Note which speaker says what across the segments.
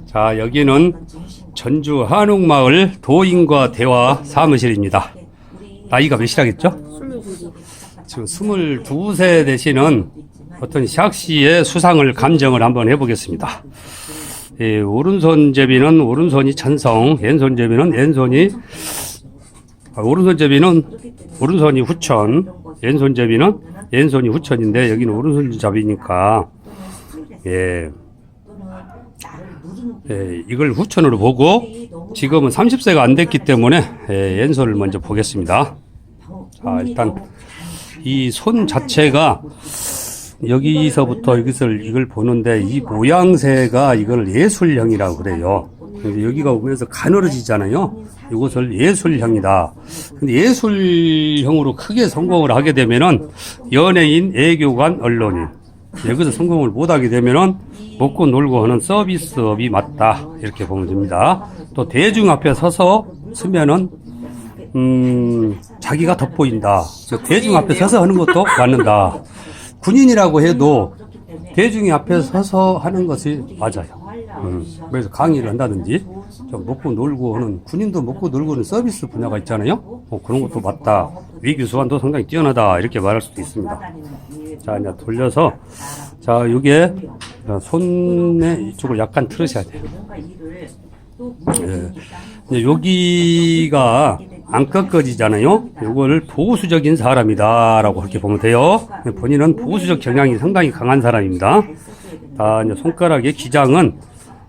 Speaker 1: 자, 여기는 전주 한옥마을 도인과 대화 사무실입니다. 나이가 몇이라겠죠? 지금 22세 되시는 어떤 샥씨의 수상을 감정을 한번 해보겠습니다. 예, 오른손제비는 오른손이 찬성, 왼손제비는 오른손이 후천, 왼손제비는 왼손이 후천인데 여기는 오른손잡이니까 예, 이걸 후천으로 보고 지금은 30세가 안 됐기 때문에 왼손을 먼저 보겠습니다. 자, 일단 이 손 자체가 여기서부터 이걸 보는데 이 모양새가 이걸 예술형이라고 그래요. 근데 여기가 오면서 가늘어지잖아요. 이것을 예술형이다. 근데 예술형으로 크게 성공을 하게 되면은 연예인, 애교관, 언론인 여기서 성공을 못하게 되면은 먹고 놀고 하는 서비스업이 맞다 이렇게 보면 됩니다. 또 대중 앞에 서면은 자기가 돋보인다. 대중 앞에 서서 하는 것도 맞는다. 군인이라고 해도 대중이 앞에 서서 하는 것이 맞아요. 그래서 강의를 한다든지 좀 먹고 놀고 하는 군인도 먹고 놀고 하는 서비스 분야가 있잖아요. 그런 것도 맞다. 위교 수완도 상당히 뛰어나다 이렇게 말할 수도 있습니다. 자, 이제 돌려서 자, 이게 손에 이쪽을 약간 틀으셔야 돼요. 예. 여기가 안 꺾어지잖아요. 이거를 보수적인 사람이다라고 그렇게 보면 돼요. 본인은 보수적 경향이 상당히 강한 사람입니다. 자, 이제 손가락의 기장은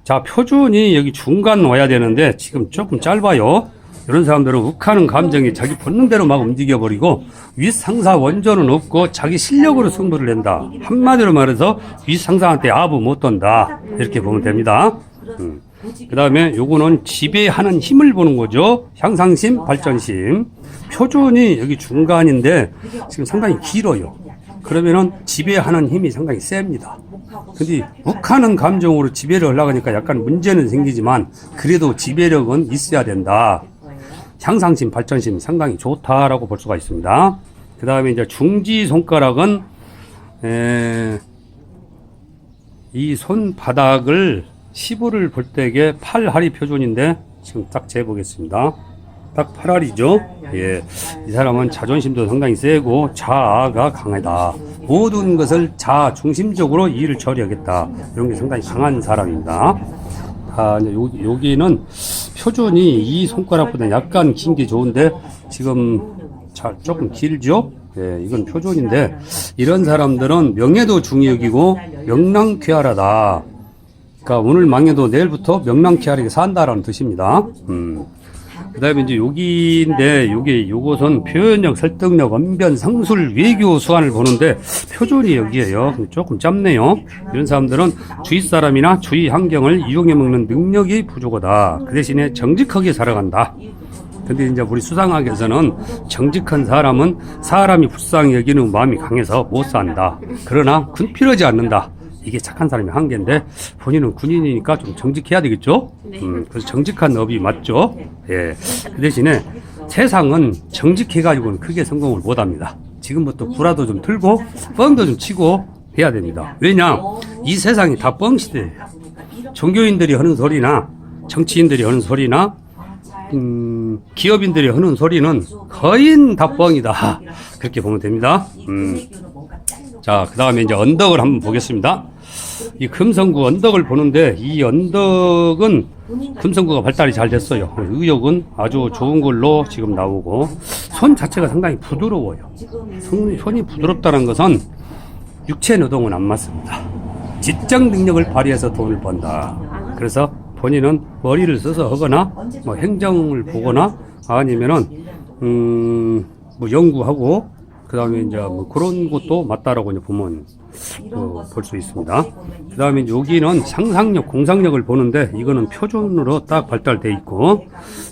Speaker 1: 자, 표준이 여기 중간 와야 되는데 지금 조금 짧아요. 이런 사람들은 욱하는 감정이 자기 본능대로 막 움직여버리고 윗상사 원조는 없고 자기 실력으로 승부를 낸다. 한마디로 말해서 윗상사한테 아부 못 던다. 이렇게 보면 됩니다. 그 다음에 요거는 지배하는 힘을 보는 거죠. 향상심, 발전심. 표준이 여기 중간인데 지금 상당히 길어요. 그러면은 지배하는 힘이 상당히 셉니다. 근데 욱하는 감정으로 지배를 하려고 하니까 약간 문제는 생기지만 그래도 지배력은 있어야 된다. 향상심, 발전심이 상당히 좋다라고 볼 수가 있습니다. 그 다음에 이제 중지 손가락은 이 손바닥을 시부를 볼 때게 8할이 표준인데 지금 딱 재보겠습니다. 딱 8할이죠. 예, 이 사람은 자존심도 상당히 세고 자아가 강하다. 모든 것을 자아 중심적으로 일을 처리하겠다. 이런 게 상당히 강한 사람입니다. 아, 이제 여기는 표준이 이 손가락보다 약간 긴 게 좋은데 지금 조금 길죠. 예, 이건 표준인데 이런 사람들은 명예도 중요하고 명랑쾌활하다. 그러니까 오늘 망해도 내일부터 명랑쾌활하게 산다라는 뜻입니다. 그 다음에 이제 여기인데 요것은 표현력, 설득력, 언변, 상술, 외교 수완을 보는데 표준이 여기에요. 조금 짧네요. 이런 사람들은 주위 사람이나 주위 환경을 이용해 먹는 능력이 부족하다. 그 대신에 정직하게 살아간다. 근데 이제 우리 수상학에서는 정직한 사람은 사람이 불쌍히 여기는 마음이 강해서 못 산다. 그러나 군필하지 않는다. 이게 착한 사람의 한계인데 본인은 군인이니까 좀 정직해야 되겠죠? 그래서 정직한 업이 맞죠? 예. 그 대신에 세상은 정직해가지고는 크게 성공을 못 합니다. 지금부터 구라도 좀 틀고 뻥도 좀 치고 해야 됩니다. 왜냐? 이 세상이 다 뻥 시대예요. 종교인들이 하는 소리나 정치인들이 하는 소리나 기업인들이 하는 소리는 거의 다 뻥이다. 그렇게 보면 됩니다. 자, 그 다음에 이제 언덕을 한번 보겠습니다. 이 금성구 언덕을 보는데 이 언덕은 금성구가 발달이 잘 됐어요. 의욕은 아주 좋은 걸로 지금 나오고 손 자체가 상당히 부드러워요. 손이 부드럽다는 것은 육체 노동은 안 맞습니다. 지적 능력을 발휘해서 돈을 번다. 그래서 본인은 머리를 써서 하거나 뭐 행정을 보거나 아니면은 뭐 연구하고 그 다음에 이제 뭐 그런 것도 맞다라고 이제 보면 볼 수 있습니다. 그 다음에 여기는 상상력, 공상력을 보는데 이거는 표준으로 딱 발달돼 있고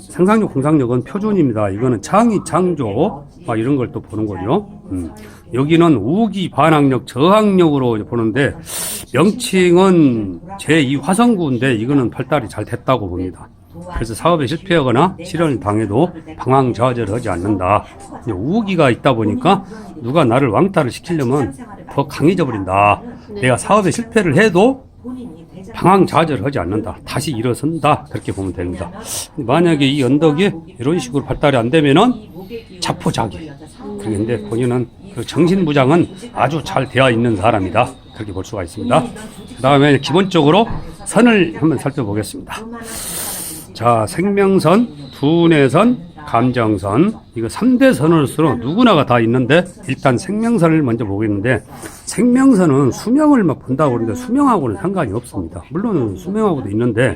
Speaker 1: 상상력, 공상력은 표준입니다. 이거는 창의, 창조 막 이런 걸 또 보는 거죠. 여기는 우기, 반항력, 저항력으로 보는데 명칭은 제2 화성구인데 이거는 발달이 잘 됐다고 봅니다. 그래서 사업에 실패하거나 실현을 당해도 방황좌절하지 않는다. 우기가 있다 보니까 누가 나를 왕따를 시키려면 더 강해져 버린다. 내가 사업에 실패를 해도 방황좌절하지 않는다. 다시 일어선다. 그렇게 보면 됩니다. 만약에 이 언덕이 이런 식으로 발달이 안 되면은 자포자기. 그런데 본인은 그 정신무장은 아주 잘 되어 있는 사람이다. 그렇게 볼 수가 있습니다. 그 다음에 기본적으로 선을 한번 살펴보겠습니다. 자, 생명선, 두뇌선, 감정선, 이거 3대 선으로서 누구나가 다 있는데 일단 생명선을 먼저 보겠는데, 생명선은 수명을 막 본다고 그러는데 수명하고는 상관이 없습니다. 물론 수명하고도 있는데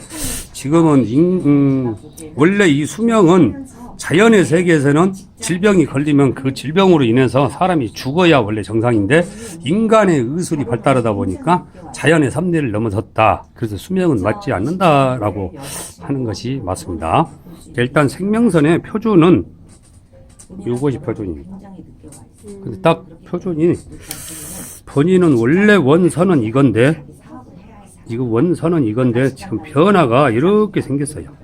Speaker 1: 지금은 원래 이 수명은 자연의 세계에서는 질병이 걸리면 그 질병으로 인해서 사람이 죽어야 원래 정상인데, 인간의 의술이 발달하다 보니까 자연의 3대를 넘어섰다. 그래서 수명은 맞지 않는다라고 하는 것이 맞습니다. 일단 생명선의 표준은 이것이 표준입니다. 근데 딱 표준이 본인은 원래 원선은 이건데, 이거 원선은 이건데 지금 변화가 이렇게 생겼어요.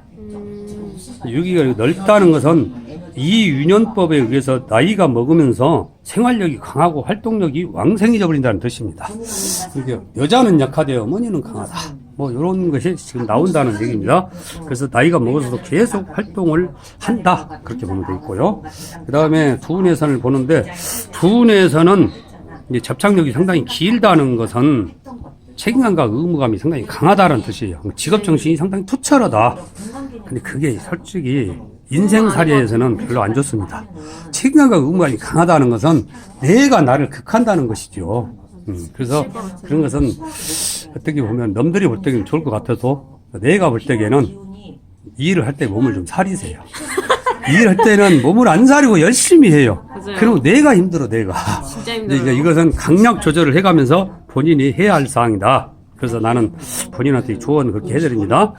Speaker 1: 여기가 넓다는 것은 이 유년법에 의해서 나이가 먹으면서 생활력이 강하고 활동력이 왕성해져 버린다는 뜻입니다. 이게 여자는 약하되 어머니는 강하다. 뭐 이런 것이 지금 나온다는 얘기입니다. 그래서 나이가 먹어서도 계속 활동을 한다. 그렇게 보면 되겠고요. 그 다음에 두뇌선을 보는데, 두뇌선은 이제 접착력이 상당히 길다는 것은 책임감과 의무감이 상당히 강하다는 뜻이에요. 직업정신이 상당히 투철하다. 근데 그게 솔직히 인생살이에서는 별로 안 좋습니다. 책임감과 의무감이 강하다는 것은 내가 나를 극한다는 것이죠. 그래서 그런 것은 어떻게 보면 남들이 볼 때는 좋을 것 같아도 내가 볼 때에는 일을 할 때 몸을 좀 사리세요. 일을 할 때는 몸을 안 사리고 열심히 해요. 그리고 내가 힘들어, 내가.
Speaker 2: 진짜 힘들어요.
Speaker 1: 이제 이것은 강약 조절을 해가면서 본인이 해야 할 사항이다. 그래서 나는 본인한테 조언을 그렇게 해드립니다.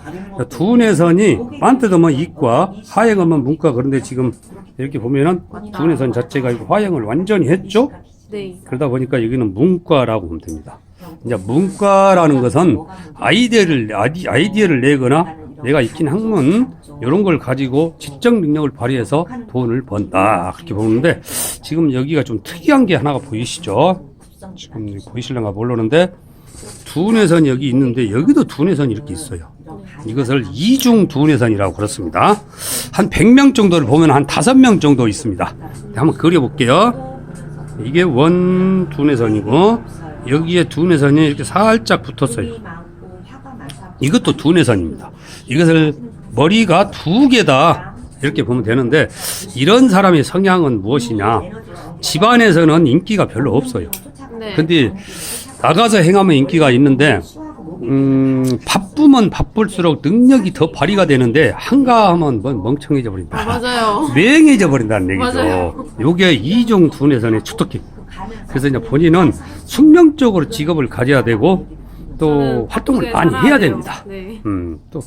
Speaker 1: 두뇌선이 많게도 이과, 화행은 문과, 그런데 지금 이렇게 보면은 두뇌선 자체가 화행을 완전히 했죠?
Speaker 2: 네.
Speaker 1: 그러다 보니까 여기는 문과라고 보면 됩니다. 이제 문과라는 것은 아이디어를 내거나 내가 익힌 학문, 이런 걸 가지고 지적 능력을 발휘해서 돈을 번다. 그렇게 보는데, 지금 여기가 좀 특이한 게 하나가 보이시죠? 지금 보이실런가 모르는데, 두뇌선이 여기 있는데, 여기도 두뇌선이 이렇게 있어요. 이것을 이중 두뇌선이라고 그렇습니다. 한 100명 정도를 보면 한 5명 정도 있습니다. 한번 그려볼게요. 이게 원 두뇌선이고, 여기에 두뇌선이 이렇게 살짝 붙었어요. 이것도 두뇌선입니다. 이것을 머리가 2개다. 이렇게 보면 되는데, 이런 사람의 성향은 무엇이냐? 집안에서는 인기가 별로 없어요.
Speaker 2: 네.
Speaker 1: 근데 나가서 행하면 인기가 있는데, 바쁘면 바쁠수록 능력이 더 발휘가 되는데, 한가하면 멍청해져 버린다.
Speaker 2: 맞아요.
Speaker 1: 맹해져 버린다는 얘기죠.
Speaker 2: 맞아요.
Speaker 1: 요게 이중 두뇌선의 주특기. 그래서 이제 본인은 숙명적으로 직업을 가져야 되고, 또 활동을 많이 해야 됩니다.
Speaker 2: 네.
Speaker 1: 또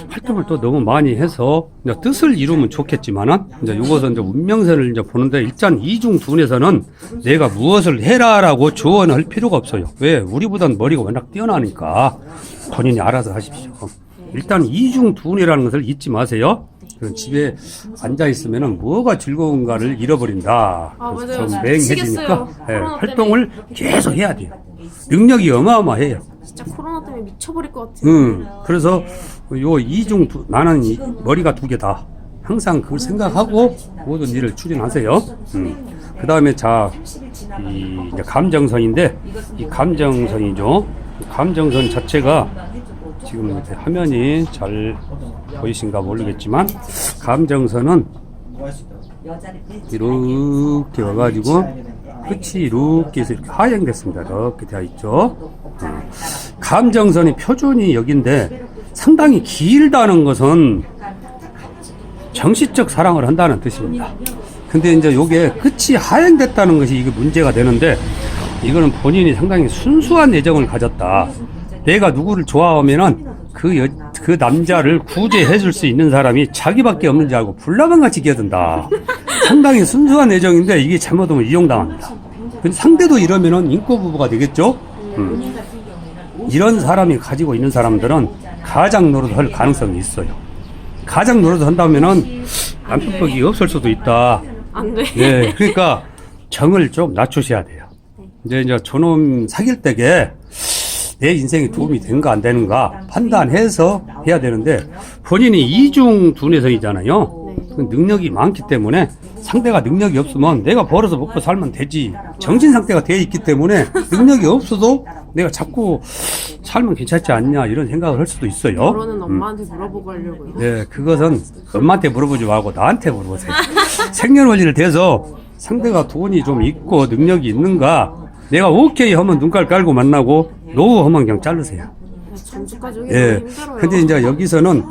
Speaker 1: 활동을 또 너무 많이 해서 이제 뜻을 이루면 좋겠지만은, 이제 요것은 이제 운명선을 이제 보는데, 일단 이중 두뇌선은 내가 무엇을 해라라고 조언할 필요가 없어요. 왜? 우리보단 머리가 워낙 뛰어나니까 본인이 알아서 하십시오. 일단 이중 두뇌라는 것을 잊지 마세요. 집에 앉아 있으면은 뭐가 즐거운가를 잃어버린다.
Speaker 2: 아,
Speaker 1: 그래서
Speaker 2: 맞아요.
Speaker 1: 좀 맹해지니까
Speaker 2: 미치겠어요.
Speaker 1: 활동을 계속 해야 돼요. 능력이 어마어마해요.
Speaker 2: 진짜 코로나 때문에 미쳐버릴 것 같아요.
Speaker 1: 그래서 요 이중 나는 머리가 2개다. 항상 그걸 생각하고 모든 일을 추진하세요. 그 다음에 자, 이제 감정선인데, 이 감정선이죠. 감정선 자체가 지금 이렇게 화면이 잘 보이신가 모르겠지만, 감정선은 이렇게 와가지고 끝이 이렇게 해서 이렇게 하향됐습니다. 이렇게 되어 있죠. 감정선의 표준이 여기인데, 상당히 길다는 것은 정신적 사랑을 한다는 뜻입니다. 근데 이제 요게 끝이 하향됐다는 것이 이게 문제가 되는데, 이거는 본인이 상당히 순수한 애정을 가졌다. 내가 누구를 좋아하면은 그 남자를 구제해 줄 수 있는 사람이 자기밖에 없는 줄 알고 불나방같이 기어든다. 상당히 순수한 애정인데 이게 잘못하면 이용당합니다. 근데 상대도 이러면은 인꼬부부가 되겠죠? 이런 사람이 가지고 있는 사람들은 가장 노릇할 가능성이 있어요. 가장 노릇을 한다면은 남편복이 없을 수도 있다.
Speaker 2: 안 돼.
Speaker 1: 네, 그러니까 정을 좀 낮추셔야 돼요. 이제 저놈 사귈 때게 내 인생에 도움이 되는가 안 되는가 판단해서 해야 되는데 본인이 이중두뇌성이잖아요. 그 능력이 많기 때문에 상대가 능력이 없으면 내가 벌어서 먹고 살면 되지. 정신 상태가 되어 있기 때문에 능력이 없어도 내가 자꾸 살면 괜찮지 않냐 이런 생각을 할 수도 있어요.
Speaker 2: 결혼은 엄마한테 물어보고 하려고요.
Speaker 1: 네, 그것은 엄마한테 물어보지 말고 나한테 물어보세요. 생년월일을 대서 상대가 돈이 좀 있고 능력이 있는가 내가 오케이 하면 눈깔 깔고 만나고 노 하면 그냥 자르세요.
Speaker 2: 전주까지 오기
Speaker 1: 예.
Speaker 2: 너무 힘들어요.
Speaker 1: 근데 이제 여기서는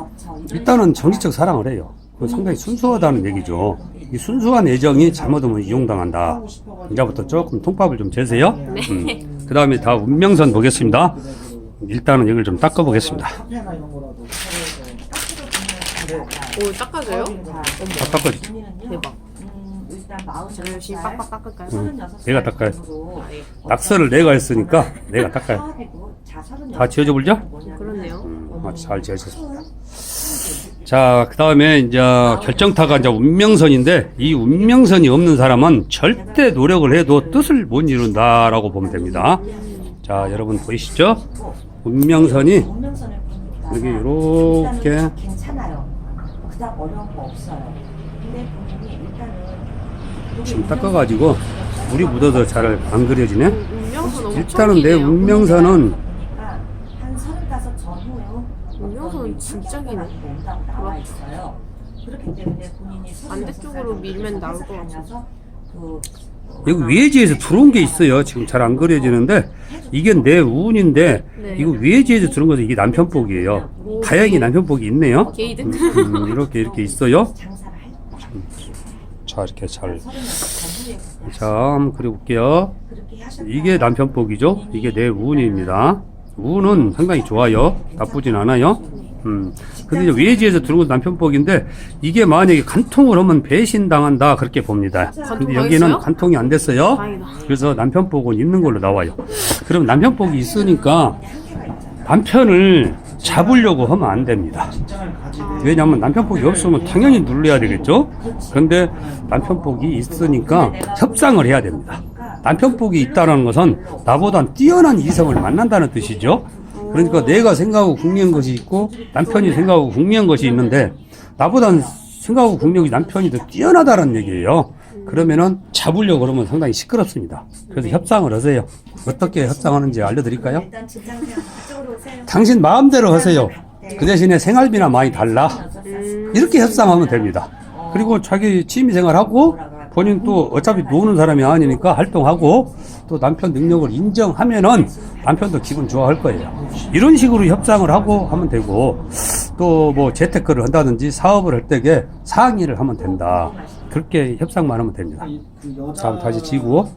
Speaker 1: 일단은 정신적 사랑을 해요. 그건 상당히 순수하다는 얘기죠. 이 순수한 애정이 잘못하면 이용당한다. 이제부터 조금 통밥을 좀 재세요. 그 다음에 다 운명선 보겠습니다. 일단은 여기를 좀 닦아보겠습니다.
Speaker 2: 오, 닦아줘요?
Speaker 1: 다 닦아주죠.
Speaker 2: 대박. 제가 열심히 빡빡 닦을까요?
Speaker 1: 내가 닦아요. 낙서를 내가 했으니까 내가 닦아요. 다 지어져 볼죠?
Speaker 2: 그렇네요.
Speaker 1: 잘 지어졌습니다. 자, 그 다음에 이제 결정타가 이제 운명선인데 이 운명선이 없는 사람은 절대 노력을 해도 뜻을 못 이룬다라고 보면 됩니다. 자, 여러분 보이시죠? 운명선이 여기 이렇게
Speaker 3: 괜찮아요. 그닥 어려운 거 없어요. 근데 본인이 일단은
Speaker 1: 지금 닦아가지고 물이 묻어서 잘 안 그려지네.
Speaker 2: 운명선 엄청
Speaker 1: 일단은 내
Speaker 2: 기네요.
Speaker 1: 운명선은
Speaker 3: 한 35 전후요.
Speaker 2: 운명선은 진짜 기네.
Speaker 3: 나와 있어요. 그렇기 때문에 본인이
Speaker 2: 반대쪽으로 밀면 나올 것 같아서.
Speaker 1: 여기 외지에서 들어온 게 있어요. 지금 잘 안 그려지는데 이게 내 운인데
Speaker 2: 네.
Speaker 1: 이거 외지에서 들어온 것은 이게 남편복이에요. 다행히 남편복이 있네요.
Speaker 2: 게이든.
Speaker 1: 이렇게 있어요.
Speaker 3: 장사를 할
Speaker 1: 자, 이렇게 자, 한번 그려볼게요.
Speaker 3: 그렇게 하셨
Speaker 1: 이게 남편복이죠. 이게 내 운입니다. 운은 상당히 좋아요. 나쁘진 않아요. 근데 이제 외지에서 들어온 건 남편복인데 이게 만약에 간통을 하면 배신당한다 그렇게 봅니다. 근데 여기는
Speaker 2: 당했어요?
Speaker 1: 간통이 안 됐어요.
Speaker 2: 다행이다.
Speaker 1: 그래서 남편복은 있는 걸로 나와요. 그럼 남편복이 있으니까 남편을 잡으려고 하면 안 됩니다. 왜냐하면 남편복이 없으면 당연히 눌러야 되겠죠. 그런데 남편복이 있으니까 협상을 해야 됩니다. 남편복이 있다는 것은 나보다 뛰어난 이성을 만난다는 뜻이죠. 그러니까 내가 생각하고 궁리한 것이 있고 남편이 생각하고 궁리한 것이 있는데 나보다 생각하고 궁리이 남편이 더 뛰어나다는 얘기예요. 그러면은 잡으려고 그러면 상당히 시끄럽습니다. 그래서 협상을 하세요. 어떻게 협상하는지 알려드릴까요?
Speaker 3: 일단 직장생 그쪽으로 오세요.
Speaker 1: 당신 마음대로 하세요. 그 대신에 생활비나 많이 달라. 이렇게 협상하면 됩니다. 그리고 자기 취미생활하고 본인 또 어차피 노는 사람이 아니니까 활동하고 또 남편 능력을 인정하면은 남편도 기분 좋아할 거예요. 이런 식으로 협상을 하고 하면 되고 또 뭐 재테크를 한다든지 사업을 할 때에 상의를 하면 된다. 그렇게 협상만 하면 됩니다. 자, 다시 지고.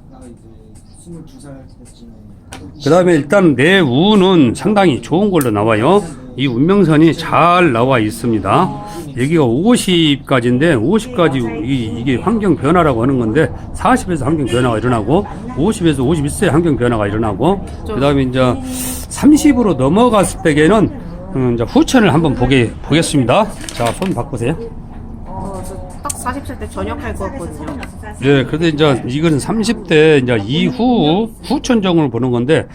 Speaker 1: 그 다음에 일단 내 운은 상당히 좋은 걸로 나와요. 이 운명선이 잘 나와 있습니다. 여기가 50까지인데 50까지 이게 환경 변화라고 하는 건데 40에서 환경 변화가 일어나고 50에서 51세 환경 변화가 일어나고 그 다음에 이제 30으로 넘어갔을 때에는 이제 후천을 한번 보겠습니다. 자, 손 바꾸세요.
Speaker 2: 딱 40살 때 전역할 거거든요.
Speaker 1: 예, 그런데 이제 이거는 30대 이제 이후 후천정을 보는 건데,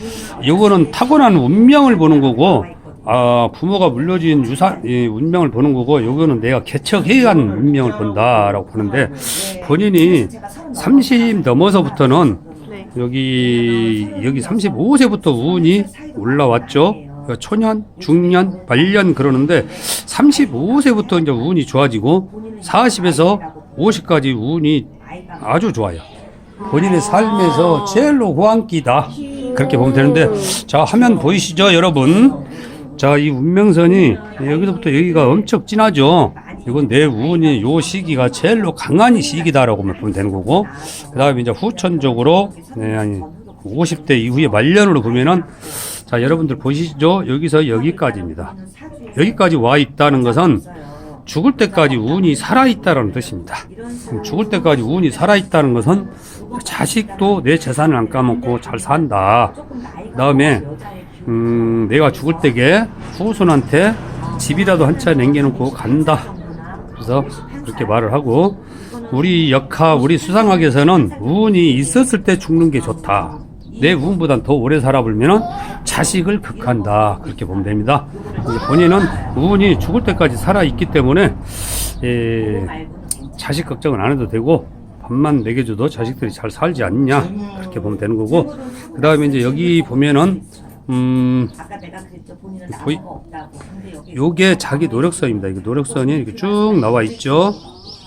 Speaker 1: 이거는 타고난 운명을 보는 거고, 부모가 물려진 운명을 보는 거고, 이거는 내가 개척해야 하는 운명을 본다라고 보는데, 본인이 30 넘어서부터는
Speaker 2: 네.
Speaker 1: 여기 35세부터 운이 올라왔죠. 그러니까 초년, 중년, 말년 그러는데 35세부터 이제 운이 좋아지고 40에서 50까지 운이 아주 좋아요. 본인의 삶에서 제일로 호황기다. 그렇게 보면 되는데, 자, 화면 보이시죠, 여러분? 자, 이 운명선이 여기서부터 여기가 엄청 진하죠. 이건 내 운이 요 시기가 제일로 강한 시기다라고 보면 되는 거고, 그 다음에 이제 후천적으로 50대 이후에 말년으로 보면은, 자, 여러분들 보시죠? 여기서 여기까지입니다. 여기까지 와 있다는 것은 죽을 때까지 운이 살아있다는 뜻입니다. 죽을 때까지 운이 살아있다는 것은 자식도 내 재산을 안 까먹고 잘 산다. 그 다음에 내가 죽을 때에 후손한테 집이라도 한 채 남겨놓고 간다. 그래서 그렇게 말을 하고, 우리 우리 수상학에서는 운이 있었을 때 죽는 게 좋다. 내 운보단 더 오래 살아보면은 자식을 극한다. 그렇게 보면 됩니다. 본인은 운이 죽을 때까지 살아있기 때문에 자식 걱정은 안 해도 되고 밥만 먹여줘도 자식들이 잘 살지 않느냐 그렇게 보면 되는 거고, 그 다음에 이제 여기 보면은
Speaker 3: 아까 내가 그랬죠. 본인은
Speaker 1: 보이-
Speaker 3: 나무가 없다고. 근데 여기
Speaker 1: 요게 자기 노력선입니다. 이게 노력선이 이렇게 쭉 나와 있죠.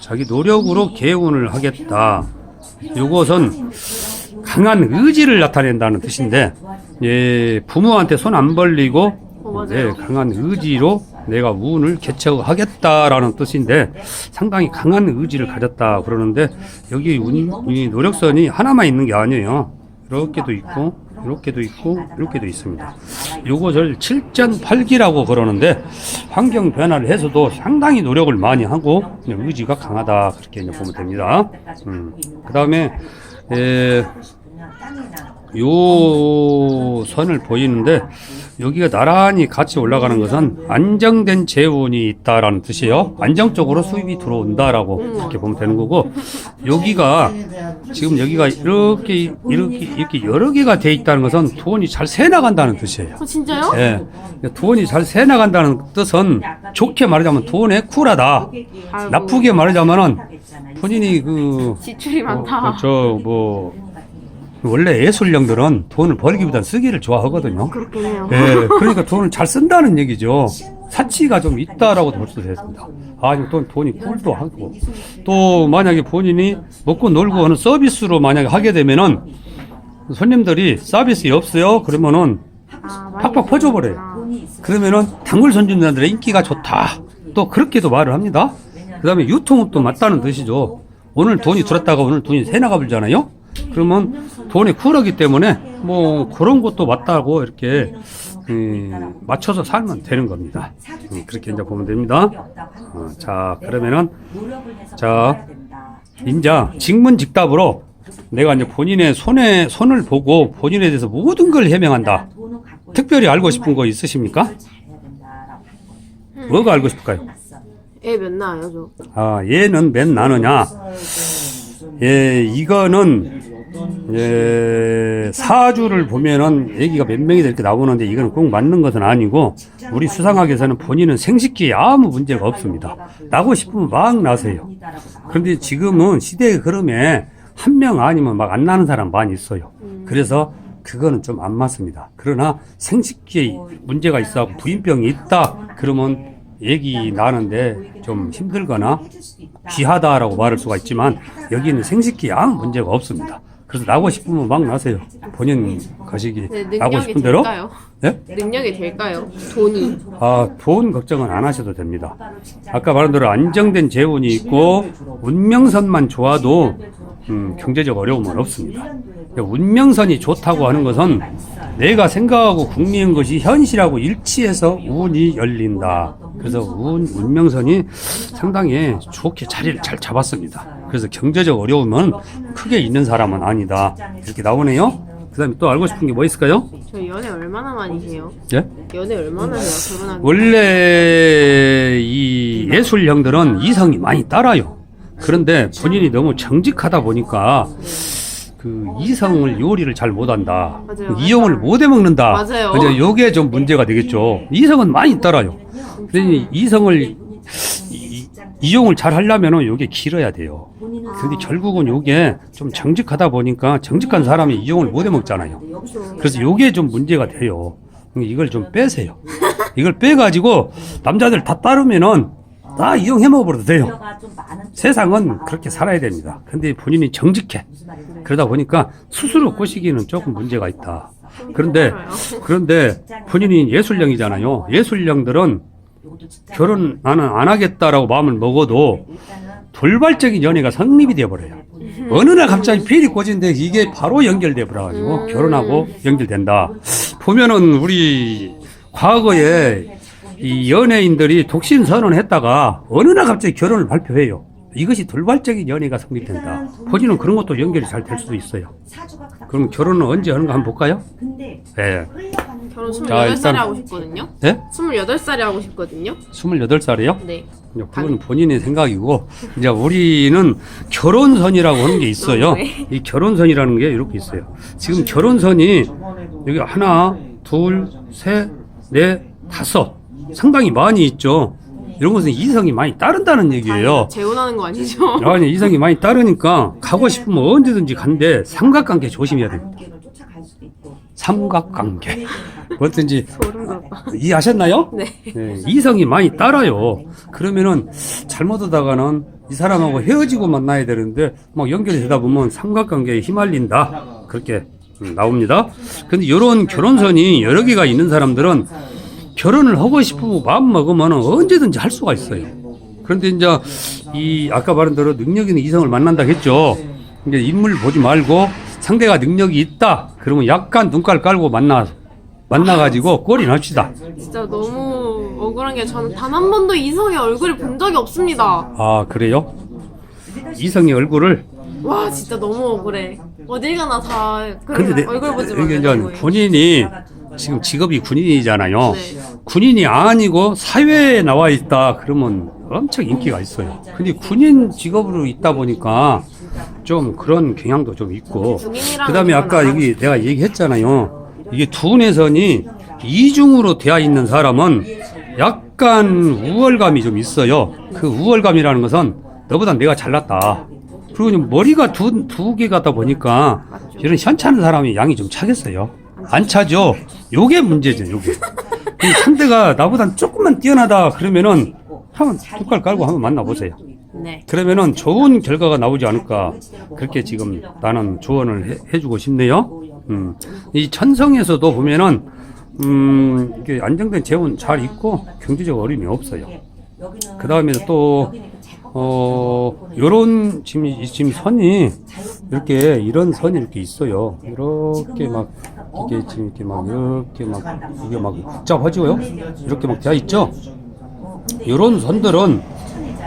Speaker 1: 자기 노력으로 개운을 하겠다. 요것은 강한 의지를 나타낸다는 뜻인데, 예, 부모한테 손 안 벌리고 예, 강한 의지로 내가 운을 개척하겠다라는 뜻인데 상당히 강한 의지를 가졌다 그러는데, 여기 이 노력선이 하나만 있는 게 아니에요. 이렇게도 있고 이렇게도 있고 이렇게도 있습니다. 요것을 칠전팔기라고 그러는데, 환경 변화를 해서도 상당히 노력을 많이 하고 의지가 강하다 그렇게 이제 보면 됩니다. 그 다음에 요 선을 보이는데, 여기가 나란히 같이 올라가는 것은 안정된 재운이 있다라는 뜻이에요. 안정적으로 수입이 들어온다라고 그렇게 보면 되는 거고, 여기가 지금 여기가 이렇게 여러 개가 돼 있다는 것은 돈이 잘 새 나간다는 뜻이에요.
Speaker 2: 진짜요?
Speaker 1: 예, 돈이 잘 새 나간다는 뜻은 좋게 말하자면 돈에 쿨하다.
Speaker 2: 아이고.
Speaker 1: 나쁘게 말하자면은 본인이
Speaker 2: 지출이 많다.
Speaker 1: 원래 예술령들은 돈을 벌기보다는 쓰기를 좋아하거든요.
Speaker 2: 그렇긴 해요.
Speaker 1: 예, 그러니까 돈을 잘 쓴다는 얘기죠. 사치가 좀 있다라고 볼 수도 있습니다. 아니, 돈이 꿀도 하고, 또 만약에 본인이 먹고 놀고 하는 서비스로 만약에 하게 되면은 손님들이 서비스 없어요? 그러면은 팍팍 퍼줘버려요. 그러면은 단골 손님들의 인기가 좋다. 또 그렇게도 말을 합니다. 그 다음에 유통업도 맞다는 뜻이죠. 오늘 돈이 들었다가 오늘 돈이 새 나가 버리잖아요. 그러면 돈이 쿨하기 때문에 뭐 그런 것도 맞다고 이렇게 맞춰서 살면 되는 겁니다. 그렇게 이제 보면 됩니다. 자, 그러면은 자, 인자 직문직답으로 내가 이제 본인의 손을 보고 본인에 대해서 모든 걸 해명한다. 특별히 알고 싶은 거 있으십니까? 뭐가 알고 싶을까요?
Speaker 2: 애 몇 나요, 저?
Speaker 1: 아, 얘는 몇 나느냐? 예, 이거는 사주를 보면은 애기가 몇 명이 이렇게 나오는데, 이거는 꼭 맞는 것은 아니고, 우리 수상학에서는 본인은 생식기에 아무 문제가 없습니다. 나고 싶으면 막 나세요. 그런데 지금은 시대의 흐름에 한 명 아니면 막 안 나는 사람 많이 있어요. 그래서 그거는 좀 안 맞습니다. 그러나 생식기에 문제가 있어 부인병이 있다 그러면 애기 나는데 좀 힘들거나 귀하다라고 말할 수가 있지만, 여기는 생식기에 아무 문제가 없습니다. 그래서 나고 싶으면 막 나세요. 본인 가시기 나고 싶은 대로.
Speaker 2: 될까요?
Speaker 1: 네?
Speaker 2: 능력이 될까요? 돈이.
Speaker 1: 아, 돈 걱정은 안 하셔도 됩니다. 아까 말한 대로 안정된 재운이 있고 운명선만 좋아도 경제적 어려움은 없습니다. 운명선이 좋다고 하는 것은 내가 생각하고 궁리한 것이 현실하고 일치해서 운이 열린다. 그래서 운명선이 상당히 좋게 자리를 잘 잡았습니다. 그래서 경제적 어려움은 크게 있는 사람은 아니다. 이렇게 나오네요. 그 다음에 또 알고 싶은 게 뭐 있을까요?
Speaker 2: 저 연애 얼마나 많이 해요?
Speaker 1: 예?
Speaker 2: 연애 얼마나 해요? 결혼하기.
Speaker 1: 원래 이 예술형들은 이성이 많이 따라요. 그런데 본인이 너무 정직하다 보니까 그 이성을 요리를 잘 못한다.
Speaker 2: 맞아요.
Speaker 1: 이용을 못 해먹는다.
Speaker 2: 맞아요.
Speaker 1: 이제 요게 좀 문제가 되겠죠. 이성은 많이 따라요. 근데 이성을 이용을 잘 하려면은 요게 길어야 돼요. 근데 결국은 요게 좀 정직하다 보니까 정직한 사람이 이용을 못 해먹잖아요. 그래서 요게 좀 문제가 돼요. 이걸 좀 빼세요. 이걸 빼가지고 남자들 다 따르면은 다 이용해 먹어버려도 돼요. 세상은 그렇게 살아야 됩니다. 근데 본인이 정직해. 그러다 보니까 스스로 꼬시기는 조금 문제가 있다. 그런데 본인이 예술형이잖아요. 예술형들은 결혼 나는 안 하겠다라고 마음을 먹어도 돌발적인 연애가 성립이 되어버려요. 어느 날 갑자기 필이 꽂은데 이게 바로 연결돼 버려가지고 결혼하고 연결된다. 보면은 우리 과거에 이 연예인들이 독신 선언했다가 어느 날 갑자기 결혼을 발표해요. 이것이 돌발적인 연애가 성립된다. 본인은 그런 것도 연결이 잘 될 수도 있어요. 그럼 결혼은 언제 하는가 한번 볼까요? 네.
Speaker 2: 결혼
Speaker 1: 자,
Speaker 2: 28살에
Speaker 1: 일단-
Speaker 2: 하고 싶거든요.
Speaker 1: 네?
Speaker 2: 28살에 하고 싶거든요.
Speaker 1: 28살이요?
Speaker 2: 네.
Speaker 1: 그건 본인의 생각이고, 이제 우리는 결혼선이라고 하는 게 있어요.
Speaker 2: 네.
Speaker 1: 이 결혼선이라는 게 이렇게 있어요. 지금 결혼선이 여기 하나, 둘, 셋, 넷, 다섯. 상당히 많이 있죠. 이런 것은 이성이 많이 따른다는 얘기예요.
Speaker 2: 재혼하는 거 아니죠?
Speaker 1: 아니, 이성이 많이 따르니까 가고 싶으면 언제든지 간대. 삼각관계 조심해야 돼요.
Speaker 3: 길로 쫓아갈 수도 있고.
Speaker 1: 삼각관계. 뭐든지
Speaker 2: 소름 돋아.
Speaker 1: 이해하셨나요?
Speaker 2: 네.
Speaker 1: 네, 이성이 많이 따라요. 그러면은 잘못하다가는 이 사람하고 헤어지고 만나야 되는데 막 연결이 되다 보면 삼각관계에 휘말린다. 그렇게 나옵니다. 근데 이런 결혼선이 여러 개가 있는 사람들은 결혼을 하고 싶으면 마음 먹으면 언제든지 할 수가 있어요. 그런데 이제 이 아까 말한 대로 능력 있는 이성을 만난다 했죠. 이게 인물 보지 말고 상대가 능력이 있다. 그러면 약간 눈깔 깔고 만나가지고 꼴이 납시다.
Speaker 2: 진짜 너무 억울한 게 저는 단 한 번도 이성의 얼굴을 본 적이 없습니다.
Speaker 1: 아, 그래요? 이성의 얼굴을.
Speaker 2: 와 진짜 너무 억울해. 어딜 가나 다
Speaker 1: 근데
Speaker 2: 얼굴 보지
Speaker 1: 이게
Speaker 2: 말라는
Speaker 1: 이제
Speaker 2: 거예요.
Speaker 1: 군인이 지금 직업이 군인이잖아요.
Speaker 2: 네.
Speaker 1: 군인이 아니고 사회에 나와 있다 그러면 엄청 인기가 있어요. 근데 군인 직업으로 있다 보니까 좀 그런 경향도 좀 있고.
Speaker 2: 군인이라는
Speaker 1: 그다음에
Speaker 2: 건
Speaker 1: 아까
Speaker 2: 안
Speaker 1: 여기 내가 얘기했잖아요. 이게 두뇌선이 이중으로 되어 있는 사람은 약간 우월감이 좀 있어요. 그 우월감이라는 것은 너보다 내가 잘났다. 그리고 머리가 두 개가다 보니까 이런 현찮은 사람이 양이 좀 차겠어요. 안 차죠? 요게 문제죠, 요게. 이 상대가 나보다 조금만 뛰어나다 그러면은 한번 툭갈 깔고 한번 만나보세요.
Speaker 2: 네.
Speaker 1: 그러면은 좋은 결과가 나오지 않을까. 그렇게 지금 나는 조언을 해주고 싶네요. 이 천성에서도 보면은, 이게 안정된 재원 잘 있고 경제적 어려움이 없어요. 그 다음에 또, 요런 지금 선이 이렇게 이런 선이 이렇게 있어요. 이렇게 막 이게 지금 이렇게 막 이게 막 복잡하지요? 이렇게 막 되어 있죠? 요런 선들은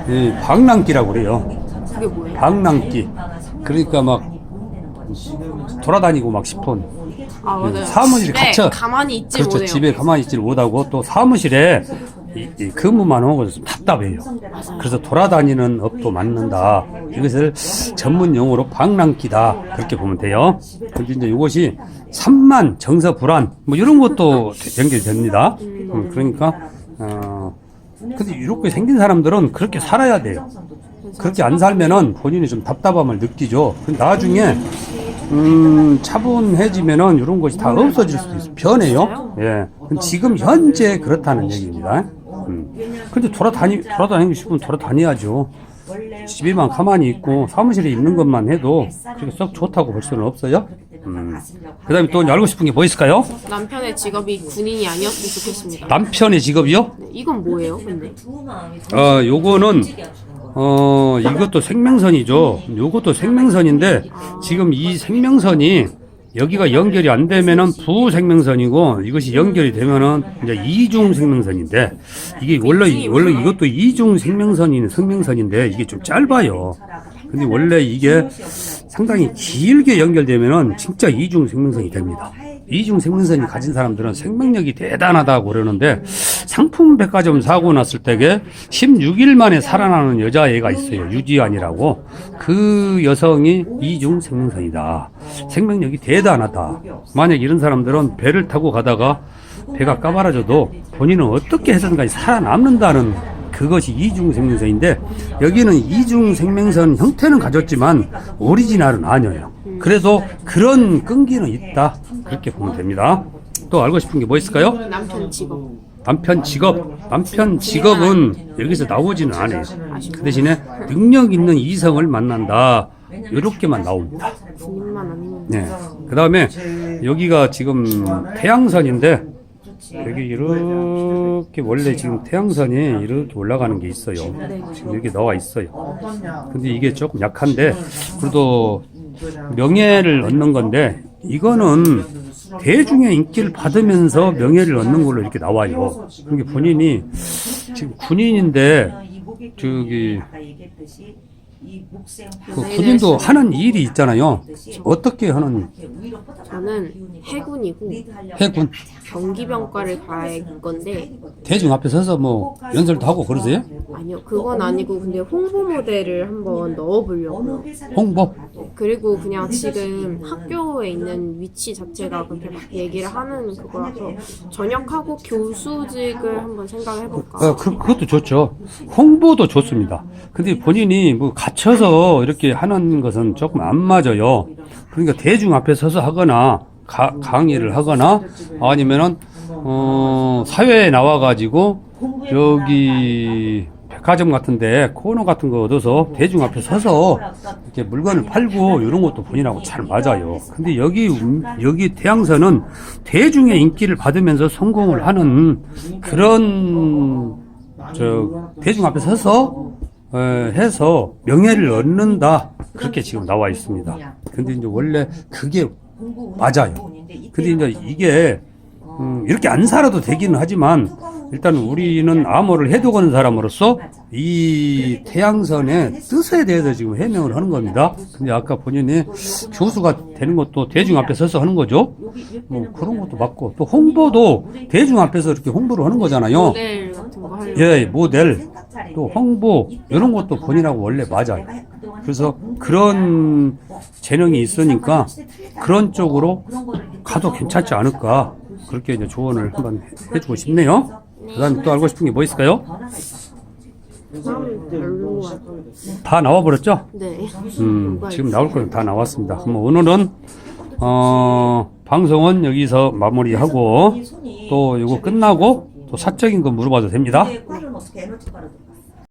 Speaker 1: 이 방랑기라고 그래요.
Speaker 2: 그게 뭐예요?
Speaker 1: 방랑기. 그러니까 막 돌아다니고 막 싶은
Speaker 2: 아 맞아요.
Speaker 1: 사무실에
Speaker 2: 집에
Speaker 1: 갇혀.
Speaker 2: 가만히 있지
Speaker 1: 그렇죠.
Speaker 2: 못해요.
Speaker 1: 집에 가만히 있지를 못하고 또 사무실에 이 근무만 하고 좀 답답해요. 그래서 돌아다니는 업도 맡는다. 이것을 전문 용어로 방랑기다. 그렇게 보면 돼요. 근데 이제 이것이 산만, 정서 불안 뭐 이런 것도 연결됩니다. 그러니까 근데 이렇게 생긴 사람들은 그렇게 살아야 돼요. 그렇게 안 살면은 본인이 좀 답답함을 느끼죠. 근데 나중에 차분해지면은 이런 것이 다 없어질 수도 있어요. 변해요. 예. 근데 지금 현재 그렇다는 얘기입니다. 근데 돌아다니고 싶으면 돌아다녀야죠. 집에만 가만히 있고 사무실에 있는 것만 해도 그렇게 썩 좋다고 볼 수는 없어요. 그 다음에 또 알고 싶은 게 뭐 있을까요?
Speaker 2: 남편의 직업이 군인이 아니었으면 좋겠습니다.
Speaker 1: 남편의 직업이요?
Speaker 2: 네, 이건 뭐예요, 근데?
Speaker 1: 요거는 이것도 생명선이죠. 요것도 생명선인데 지금 이 생명선이 여기가 연결이 안 되면은 부생명선이고 이것이 연결이 되면은 이제 이중 생명선인데 이게 원래 이것도 이중 생명선인데 이게 좀 짧아요. 근데 원래 이게 상당히 길게 연결되면은 진짜 이중 생명선이 됩니다. 이중 생명선이 가진 사람들은 생명력이 대단하다고 그러는데 상품백화점 사고 났을 때에 16일 만에 살아나는 여자애가 있어요. 유지안이라고. 그 여성이 이중 생명선이다. 생명력이 대단하다. 만약 이런 사람들은 배를 타고 가다가 배가 까발어져도 본인은 어떻게 해서든지 살아남는다는 그것이 이중 생명선인데 여기는 이중 생명선 형태는 가졌지만 오리지널은 아니에요. 그래서 그런 끈기는 있다. 그렇게 보면 됩니다. 또 알고 싶은 게 뭐 있을까요?
Speaker 2: 남편 직업.
Speaker 1: 남편 직업은 여기서 나오지는 않아요. 그 대신에 능력 있는 이성을 만난다. 이렇게만 나옵니다.
Speaker 2: 군인만 아니면.
Speaker 1: 네. 그 다음에 여기가 지금 태양선인데 여기 이렇게 원래 지금 태양선이 이렇게 올라가는 게 있어요. 지금 이렇게 나와 있어요. 근데 이게 조금 약한데 그래도 명예를 얻는 건데 이거는 대중의 인기를 받으면서 명예를 얻는 걸로 이렇게 나와요. 그러니까 본인이 지금 군인인데 저기
Speaker 3: 이 목생
Speaker 1: 그
Speaker 2: 네,
Speaker 1: 군인도
Speaker 2: 네.
Speaker 1: 하는 일이 있잖아요. 어떻게 하는
Speaker 2: 저는 해군이고
Speaker 1: 해군
Speaker 2: 경기병과를 갈 건데
Speaker 1: 대중 앞에 서서 뭐 연설도 하고 그러세요?
Speaker 2: 아니요 그건 아니고 근데 홍보 모델을 한번 넣어보려고요.
Speaker 1: 홍보?
Speaker 2: 그리고 그냥 지금 학교에 있는 위치 자체가 그렇게 막 얘기를 하는 그거라서 전역하고 교수직을 한번 생각을 해볼까.
Speaker 1: 그것도 좋죠. 홍보도 좋습니다. 근데 본인이 뭐 갇혀서 이렇게 하는 것은 조금 안 맞아요. 그러니까 대중 앞에 서서 하거나 강의를 하거나 아니면은 사회에 나와가지고 여기 백화점 같은데 코너 같은 거 얻어서 대중 앞에 서서 이렇게 물건을 팔고 이런 것도 본인하고 잘 맞아요. 근데 여기 태양선은 대중의 인기를 받으면서 성공을 하는 그런 대중 앞에 서서 해서 명예를 얻는다 그렇게 지금 나와 있습니다. 근데 이제 원래 그게 맞아요. 근데 이제 이게 이렇게 안 살아도 되기는 하지만 일단 우리는 암호를 해독하는 사람으로서 이 태양선의 뜻에 대해서 지금 해명을 하는 겁니다. 근데 아까 본인이 교수가 되는 것도 대중 앞에 서서 하는 거죠. 뭐 그런 것도 맞고 또 홍보도 대중 앞에서 이렇게 홍보를 하는 거잖아요.
Speaker 2: 모델 같은 거 하려고.
Speaker 1: 예, 모델 또 홍보 이런 것도 본인하고 원래 맞아요. 그래서 그런 재능이 있으니까 그런 쪽으로 가도 괜찮지 않을까 그렇게 이제 조언을 한번 해주고 싶네요. 그다음에 또 알고 싶은 게 뭐 있을까요?
Speaker 2: 별로가.
Speaker 1: 다 나와버렸죠?
Speaker 2: 네.
Speaker 1: 지금 나올 거는 다 나왔습니다. 그럼 오늘은 방송은 여기서 마무리하고 또 이거 끝나고 또 사적인 거 물어봐도 됩니다.
Speaker 3: 근데 꽈는 어떻게 에너지 꽈를